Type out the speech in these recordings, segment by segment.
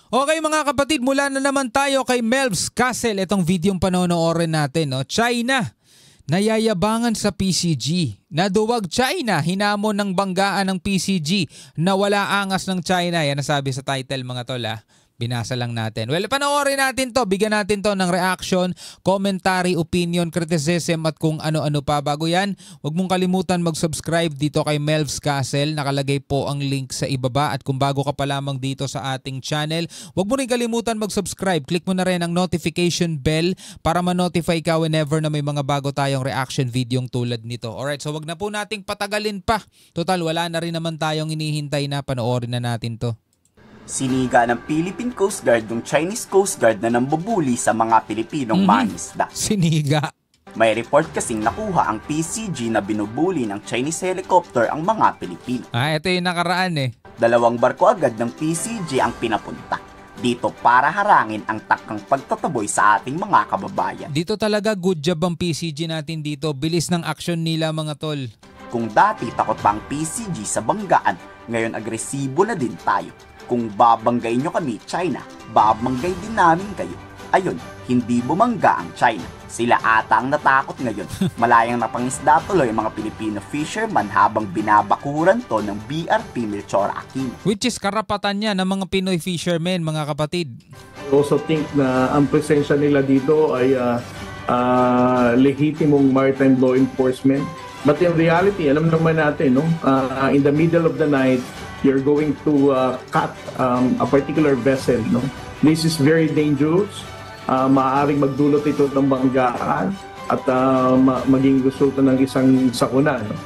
Okay mga kapatid, mula na naman tayo kay Melvs Castle. Itong videong panonoorin natin, no? China, nayayabangan sa PCG. Naduwag China, hinamon ng banggaan ng PCG na wala angas ng China. Yan nasabi sa title mga tol ha. Binasa lang natin. Well, panoorin natin to. Bigyan natin to ng reaction, commentary, opinion, criticism at kung ano-ano pa. Bago yan, huwag mong kalimutan mag-subscribe dito kay Melvs Castle. Nakalagay po ang link sa ibaba. At kung bago ka pa lamang dito sa ating channel, huwag mo rin kalimutan mag-subscribe. Click mo na rin ang notification bell para ma-notify ka whenever na may mga bago tayong reaction videong tulad nito. Alright, so wag na po nating patagalin pa. Total, wala na rin naman tayong hinihintay na. Panoorin na natin to. Siniga ng Philippine Coast Guard yung Chinese Coast Guard na nambubuli sa mga Pilipinong mangisda. Siniga. May report kasing nakuha ang PCG na binubuli ng Chinese helicopter ang mga Pilipino. Ito yung nakaraan eh. 2 barko agad ng PCG ang pinapunta dito para harangin ang takang pagtataboy sa ating mga kababayan. Dito talaga good job ang PCG natin dito. Bilis ng action nila mga tol. Kung dati takot pa ang PCG sa banggaan, ngayon agresibo na din tayo. Kung babanggain nyo kami, China, babanggay din namin kayo. Ayun, hindi bumangga ang China. Sila ata ang natakot ngayon. Malayang napangisda tuloy ang mga Filipino fisherman habang binabakuran to ng BRP Melchor Aquino. Which is karapatan niya ng mga Pinoy fishermen, mga kapatid. I also think na ang presensya nila dito ay lehitimong maritime law enforcement. But in reality, alam naman natin, no? In the middle of the night, you're going to cut a particular vessel. No? This is very dangerous. Maaaring magdulot ito ng banggaan at maging resulta ng isang sakuna. No?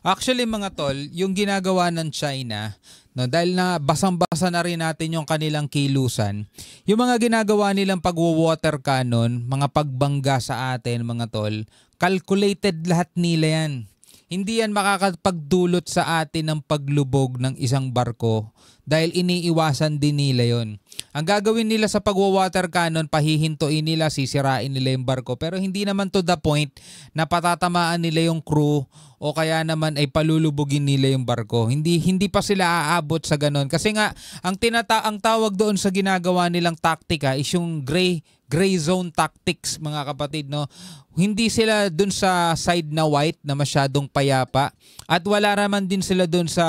Actually mga tol, yung ginagawa ng China, no, dahil na basang-basa na rin natin yung kanilang kilusan, yung mga ginagawa nilang pag-water cannon, mga pagbangga sa atin mga tol, calculated lahat nila yan. Hindi yan makakapagdulot sa atin ng paglubog ng isang barko dahil iniiwasan din nila yon. Ang gagawin nila sa pagwa-water cannon, pahihintuin nila, sisirain nila yung barko. Pero hindi naman to the point na patatamaan nila yung crew o kaya naman ay palulubugin nila yung barko. Hindi pa sila aabot sa ganon. Kasi nga, ang tawag doon sa ginagawa nilang taktika is yung gray zone tactics mga kapatid, no? Hindi sila dun sa side na white na masyadong payapa at wala naman din sila dun sa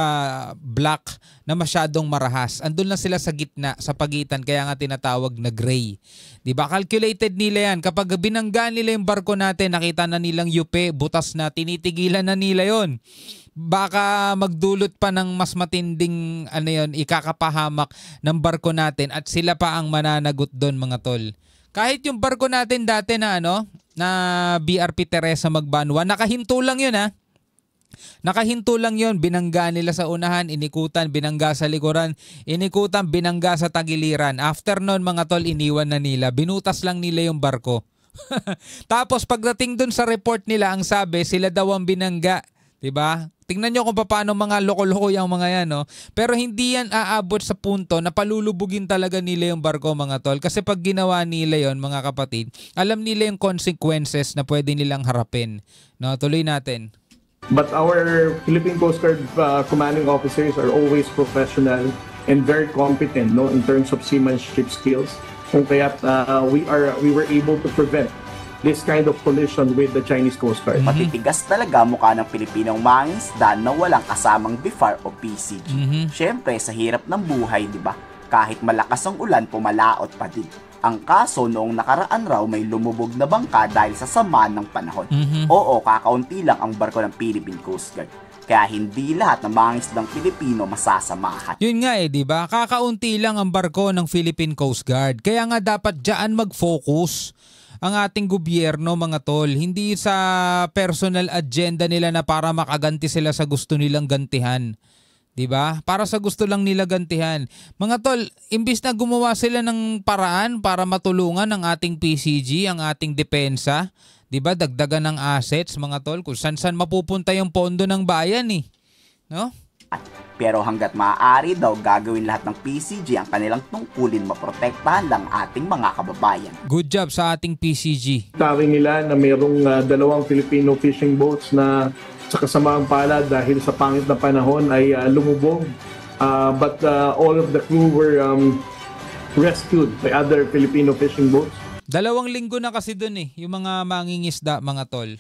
black na masyadong marahas. Andun lang sila sa gitna, sa pagitan, kaya nga tinatawag na gray. Diba? Calculated nila yan. Kapag binanggaan nila yung barko natin, nakita na nilang yupe, butas na, tinitigilan na nila yon. Baka magdulot pa ng mas matinding ikakapahamak ng barko natin at sila pa ang mananagot doon mga tol. Kahit yung barko natin dati na na BRP Teresa Magbanwa, nakahinto lang yun ha. Nakahinto lang yun, binangga nila sa unahan, inikutan, binangga sa likuran, inikutan, binangga sa tagiliran. After nun mga tol, iniwan na nila, binutas lang nila yung barko. Tapos pagdating dun sa report nila, ang sabi, sila daw ang binangga. Diba? Tingnan nyo kung paano mga loko-loko yung mga yan, no? Pero hindi yan aabot sa punto na palulubugin talaga nila yung barko, mga tol. Kasi pag ginawa nila yon mga kapatid, alam nila yung consequences na pwede nilang harapin. No? Tuloy natin. But our Philippine Coast Guard commanding officers are always professional and very competent, no, in terms of seamanship skills. So kaya we were able to prevent this kind of collision with the Chinese Coast Guard. Matitigas talaga mukha ng Pilipinong mangisda na walang kasamang BIFAR o PCG. Siyempre, sa hirap ng buhay, di ba? Kahit malakas ang ulan, pumalaot pa din. Ang kaso, noong nakaraan raw may lumubog na bangka dahil sa sama ng panahon. Oo, kakaunti lang ang barko ng Philippine Coast Guard. Kaya hindi lahat ng mangisdang Pilipino masasamahan. Yun nga di ba? Kakaunti lang ang barko ng Philippine Coast Guard. Kaya nga dapat dyan mag-focus ang ating gobyerno mga tol. Hindi sa personal agenda nila na para makaganti sila sa gusto nilang gantihan. Diba? Para sa gusto lang nila gantihan. Mga tol, imbis na gumawa sila ng paraan para matulungan ang ating PCG, ang ating depensa, diba? Dagdagan ng assets mga tol, kung saan mapupunta yung pondo ng bayan eh. No? Pero hanggat maaari daw gagawin lahat ng PCG ang kanilang tungkulin maprotektahan lang ating mga kababayan. Good job sa ating PCG. Sabi nila na mayroong 2 Filipino fishing boats na sa kasamaang palad dahil sa pangit na panahon ay lumubog. But all of the crew were rescued by other Filipino fishing boats. 2 linggo na kasi dun yung mga mangingisda, mga tol.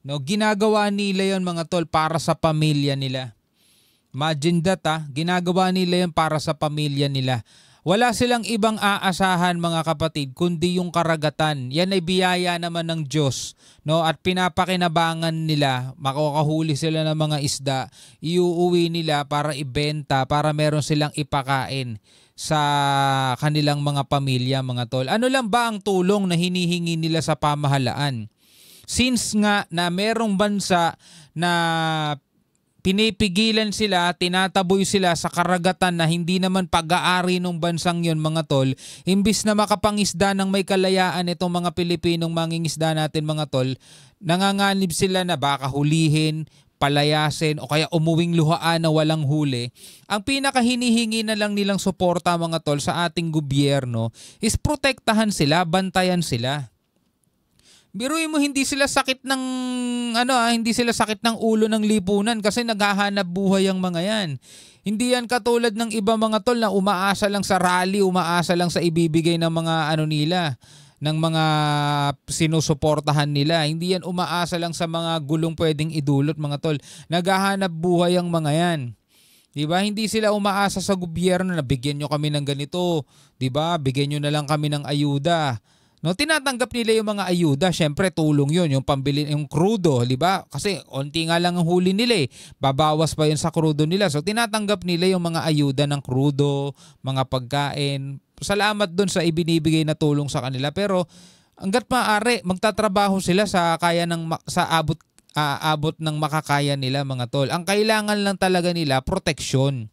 No, ginagawa nila yon, mga tol, para sa pamilya nila. Imagine that, ginagawa nila yon para sa pamilya nila. Wala silang ibang aasahan, mga kapatid, kundi yung karagatan. Yan ay biyaya naman ng Diyos, no? At pinapakinabangan nila, makakahuli sila ng mga isda, iuuwi nila para ibenta, para meron silang ipakain sa kanilang mga pamilya, mga tol. Ano lang ba ang tulong na hinihingi nila sa pamahalaan? Since nga na merong bansa na pinipigilan sila, tinataboy sila sa karagatan na hindi naman pag-aari ng bansang yon, mga tol, imbis na makapangisda ng may kalayaan itong mga Pilipinong mangingisda natin, mga tol, nanganganib sila na baka hulihin, palayasin o kaya umuwing luhaan na walang huli. Ang pinakahinihingi na lang nilang suporta, mga tol, sa ating gobyerno is protektahan sila, bantayan sila. Biruin mo, hindi sila sakit ng hindi sila sakit ng ulo ng lipunan kasi naghahanap buhay ang mga yan. Hindi yan katulad ng iba, mga tol, na umaasa lang sa rally, umaasa lang sa ibibigay ng mga nila, ng mga sinusuportahan nila. Hindi yan umaasa lang sa mga gulong pwedeng idulot, mga tol. Naghahanap buhay ang mga yan. Diba? Hindi sila umaasa sa gobyerno na bigyan nyo kami ng ganito. Diba? Bigyan nyo na lang kami ng ayuda. No, tinatanggap nila yung mga ayuda, syempre tulong yun, yung pambili, yung crudo, di ba? Kasi onti nga lang ang huli nila babawas pa yun sa crudo nila. So tinatanggap nila yung mga ayuda ng crudo, mga pagkain. Salamat dun sa ibinibigay na tulong sa kanila. Pero hangga't maaari, magtatrabaho sila sa kaya ng abot ng makakaya nila, mga tol. Ang kailangan lang talaga nila, proteksyon.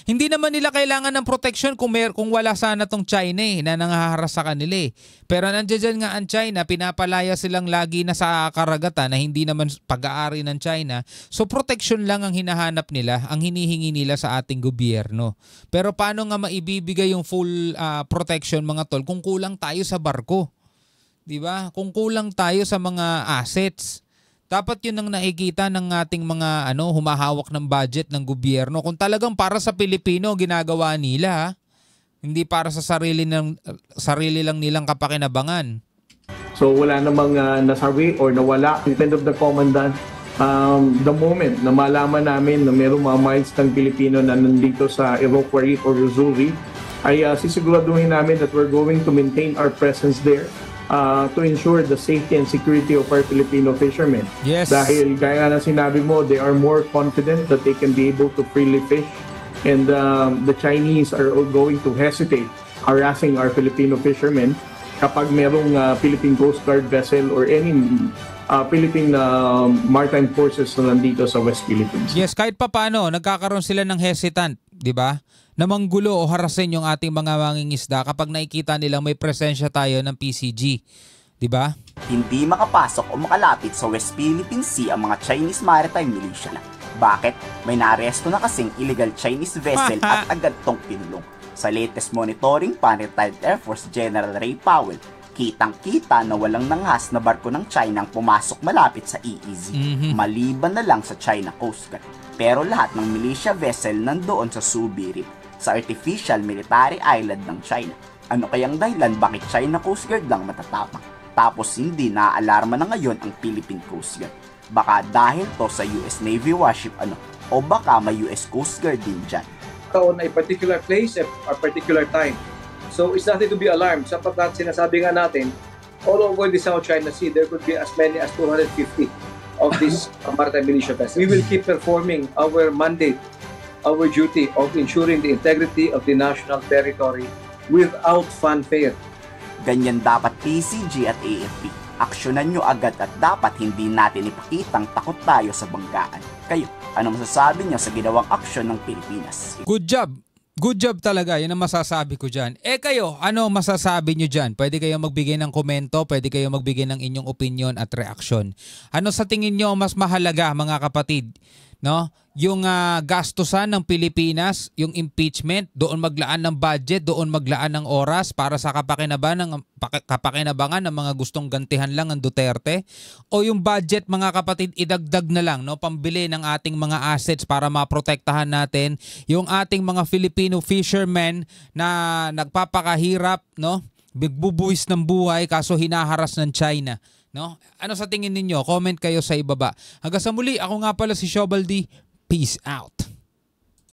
Hindi naman nila kailangan ng protection kung wala sana tong China na nangaharas sa kanila. Pero nandiyan nga ang China, pinapalaya silang lagi na sa karagatan na hindi naman pag-aari ng China. So protection lang ang hinahanap nila, ang hinihingi nila sa ating gobyerno. Pero paano nga maibibigay yung full protection, mga tol, kung kulang tayo sa barko? 'Di ba? Kung kulang tayo sa mga assets. Dapat yun ang nakikita ng ating mga humahawak ng budget ng gobyerno. Kung talagang para sa Pilipino ginagawa nila, hindi para sa sarili lang nilang kapakinabangan. So wala namang nasawi or nawala. Instead of the commandant, the moment na malaman namin na mayroong mga mines ng Pilipino na nandito sa Iroquois Reef or Rosuri, ay sisiguraduhin namin that we're going to maintain our presence there. To ensure the safety and security of our Filipino fishermen. Yes. Dahil gaya nga na sinabi mo, they are more confident that they can be able to freely fish, and the Chinese are all going to hesitate harassing our Filipino fishermen kapag merong Philippine Coast Guard vessel or any Philippine maritime forces na nandito sa West Philippines. Yes, kahit papaano nagkakaroon sila ng hesitant, 'di ba? Na manggulo o harasin yung ating mga mangingisda kapag nakikita nilang may presensya tayo ng PCG. Diba? Hindi makapasok o makalapit sa West Philippine Sea ang mga Chinese Maritime Militia lang. Bakit? May naaresto na kasing illegal Chinese vessel at agad tong pinulong. Sa latest monitoring pa ni retired Air Force General Ray Powell, kitang-kita na walang nanghas na barko ng China ang pumasok malapit sa EEZ, maliban na lang sa China Coast Guard. Pero lahat ng militia vessel nandoon sa Subi Reef, sa artificial military island ng China. Ano kayang dahilan bakit China Coast Guard lang matatapang? Tapos hindi naaalarma na ngayon ang Philippine Coast Guard. Baka dahil to sa US Navy warship o baka may US Coast Guard din dyan. On a particular place at a particular time. So it's nothing to be alarmed. Sapagkat sinasabi nga natin, all over the South China Sea, there could be as many as 250 of these maritime militia vessels. We will keep performing our mandate, our duty of ensuring the integrity of the national territory without fanfare. Ganyan dapat PCG at AFP. Aksyonan nyo agad at dapat hindi natin ipakitang takot tayo sa banggaan. Kayo, ano masasabi nyo sa ginawang aksyon ng Pilipinas? Good job! Good job talaga, yun ang masasabi ko dyan. Kayo, ano masasabi nyo dyan? Pwede kayong magbigay ng komento, pwede kayong magbigay ng inyong opinion at reaksyon. Ano sa tingin nyo mas mahalaga, mga kapatid? no? Yung gastusan ng Pilipinas, yung impeachment, doon maglaan ng budget, doon maglaan ng oras para sa kapakinabangan ng mga gustong gantihan lang ng Duterte, o yung budget, mga kapatid, idagdag na lang, no, pambili ng ating mga assets para maprotektahan natin yung ating mga Filipino fishermen na nagpapakahirap, no? Bigbubuwis ng buhay kaso hinaharas ng China, no? Ano sa tingin ninyo? Comment kayo sa ibaba. Hanggang sa muli, ako nga pala si Shobaldi. Peace out.